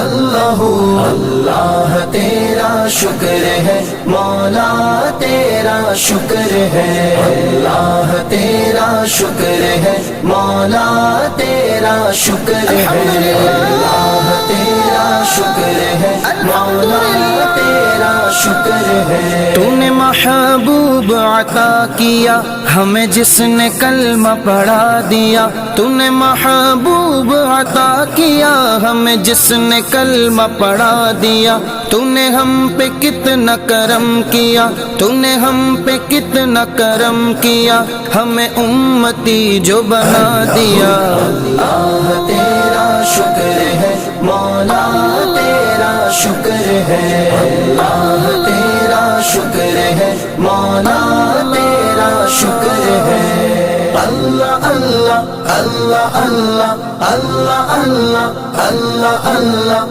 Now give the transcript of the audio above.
اللہ تیرا شکر ہے مولا تیرا شکر ہے، اللہ تیرا شکر ہے مولا تیرا شکر ہے، اللہ تیرا شکر ہے مولا تیرا شکر ہے۔ تو نے محبوب عطا کیا ہمیں جس نے کلمہ پڑھا دیا، تو نے محبوب عطا کیا ہمیں جس نے کلمہ پڑھا دیا، تو نے ہم پہ کتنا کرم کیا، تو نے ہم پہ کتنا کرم کیا، ہمیں امتی جو بنا دیا۔ اللہ تیرا شکر ہے مولا تیرا شکر ہے، اللہ تیرا شکر ہے مولا تیرا شکر ہے۔ اللہ اللہ اللہ اللہ اللہ اللہ اللہ اللہ